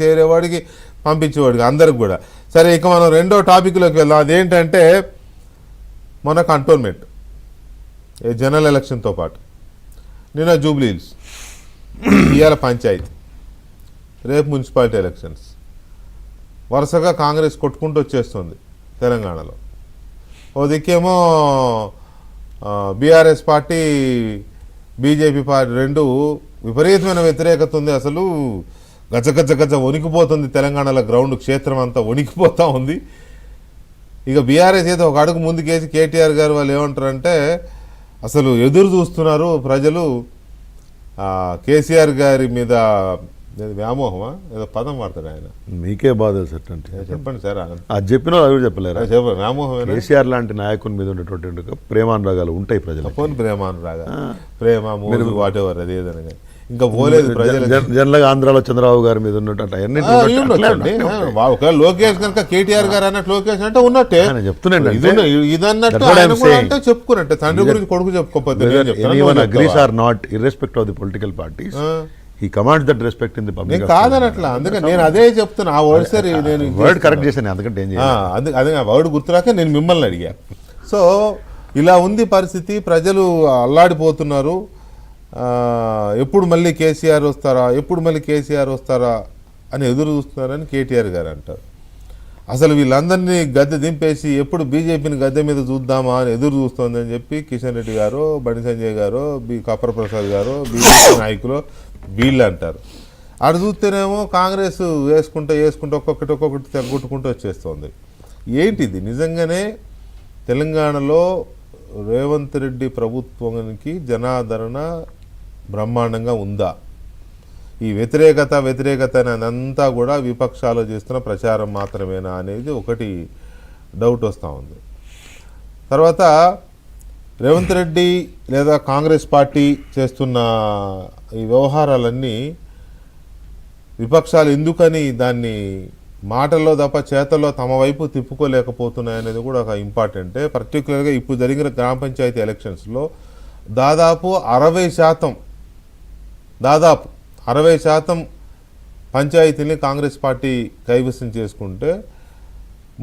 చేరేవాడికి పంపించేవాడికి అందరికి కూడా. సరే, ఇక మనం రెండో టాపిక్లోకి వెళ్దాం. అదేంటంటే మన కంటోన్మెంట్ జనరల్ ఎలక్షన్తో పాటు నిన్న జూబ్లీ హిల్స్, ఇవాళ పంచాయతీ, రేపు మున్సిపాలిటీ ఎలక్షన్స్. వరుసగా కాంగ్రెస్ కొట్టుకుంటూ వచ్చేస్తుంది తెలంగాణలో. ఓ దిక్కేమో బీఆర్ఎస్ పార్టీ, బీజేపీ పార్టీ రెండు విపరీతమైన వ్యతిరేకత ఉంది. అసలు గజ గజ గజ వణికిపోతుంది తెలంగాణలో, గ్రౌండ్ క్షేత్రం అంతా వణికిపోతూ ఉంది. ఇక బీఆర్ఎస్ ఏదో ఒక అడుగు ముందుకేసి కేటీఆర్ గారు వాళ్ళు ఏమంటారంటే అసలు ఎదురు చూస్తున్నారు ప్రజలు కేసీఆర్ గారి మీద. వ్యామోహమా ఏదో పదం వాడతాడు ఆయన. మీకే బాధ సార్ అంటే చెప్పండి సార్. అది చెప్పిన వాళ్ళు చెప్పలేరు. వ్యామోహం కేసీఆర్ లాంటి నాయకుని మీద ఉన్నటువంటి ప్రేమానురాగాలు ఉంటాయి ప్రజలు. ప్రేమానురాగాలు, ప్రేమ వాట్ ఎవర్ అది ఏదనగా ఇంకా పోలేదు ప్రజలు. జనరల్గా ఆంధ్రాలో చంద్రబాబు గారి మీద ఉన్నట్టు ఒకవేళ లోకేష్ కనుక కేటీఆర్ గారు అన్నట్టు లోకేష్ అంటే ఉన్నట్టే చెప్తున్నాను. ఇదన్నట్టు అంటే చెప్పుకున్నట్టే, తండ్రి గురించి కొడుకు చెప్పుకోకపోతే agrees or not irrespective of the political parties, he commands that respect in the public. కాదనట్లా, అందుకని నేను అదే చెప్తున్నా. ఆ వర్డ్ సరే, నేను వర్డ్ కరెక్ట్ చేశాను, అందుకంటే ఏం చేయాలి అదే వర్డ్ గుర్తురాక నేను మిమ్మల్ని అడిగా. సో ఇలా ఉంది పరిస్థితి, ప్రజలు అల్లాడిపోతున్నారు. ఎప్పుడు మళ్ళీ కేసీఆర్ వస్తారా, ఎప్పుడు మళ్ళీ కేసీఆర్ వస్తారా అని ఎదురు చూస్తున్నారని కేటీఆర్ గారు అంటారు. అసలు వీళ్ళందరినీ గద్దె దింపేసి ఎప్పుడు బీజేపీని గద్దె మీద చూద్దామా అని ఎదురు చూస్తోందని చెప్పి కిషన్ రెడ్డి గారు, బండి సంజయ్ గారు, కప్పర ప్రసాద్ గారు, బీజేపీ నాయకులు వీళ్ళు అంటారు. అటు చూస్తేనేమో కాంగ్రెస్ వేసుకుంటూ ఒక్కొక్కటి తెగొట్టుకుంటూ వచ్చేస్తుంది. ఏంటిది? నిజంగానే తెలంగాణలో రేవంత్ రెడ్డి ప్రభుత్వానికి జనాదరణ బ్రహ్మాండంగా ఉందా? ఈ వ్యతిరేకత అదంతా కూడా విపక్షాలు చేస్తున్న ప్రచారం మాత్రమేనా అనేది ఒకటి డౌట్ వస్తూ ఉంది. తర్వాత రేవంత్ రెడ్డి లేదా కాంగ్రెస్ పార్టీ చేస్తున్న ఈ వ్యవహారాలన్నీ విపక్షాలు ఎందుకని దాన్ని మాటల్లో తప్ప చేతల్లో తమ వైపు తిప్పుకోలేకపోతున్నాయి అనేది కూడా ఒక ఇంపార్టెంటే. పర్టికులర్గా ఇప్పుడు జరిగిన గ్రామ పంచాయతీ ఎలక్షన్స్లో దాదాపు 60% పంచాయతీని కాంగ్రెస్ పార్టీ కైవసం చేసుకుంటే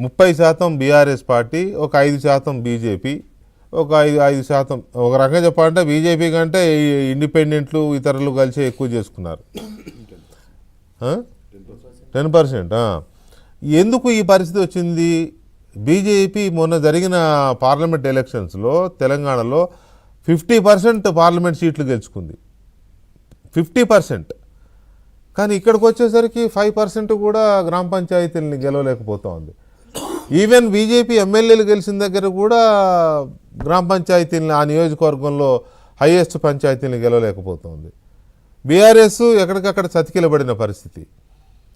30% బీఆర్ఎస్ పార్టీ, ఒక 5% బీజేపీ, ఒక 5% ఒక రకంగా చెప్పాలంటే బీజేపీ కంటే ఇండిపెండెంట్లు ఇతరులు కలిసి ఎక్కువ చేసుకున్నారు. 10%. ఎందుకు ఈ పరిస్థితి వచ్చింది? బీజేపీ మొన్న జరిగిన పార్లమెంట్ ఎలక్షన్స్లో తెలంగాణలో 50% పార్లమెంట్ సీట్లు గెలుచుకుంది, 50%. కానీ ఇక్కడికి వచ్చేసరికి 5% కూడా గ్రామ పంచాయతీలని గెలవలేకపోతూ ఉంది. ఈవెన్ బీజేపీ ఎమ్మెల్యేలు గెలిచిన దగ్గర కూడా గ్రామ పంచాయతీలని, ఆ నియోజకవర్గంలో హైయెస్ట్ పంచాయతీని గెలవలేకపోతుంది. బీఆర్ఎస్ ఎక్కడికక్కడ చతికిలబడిన పరిస్థితి.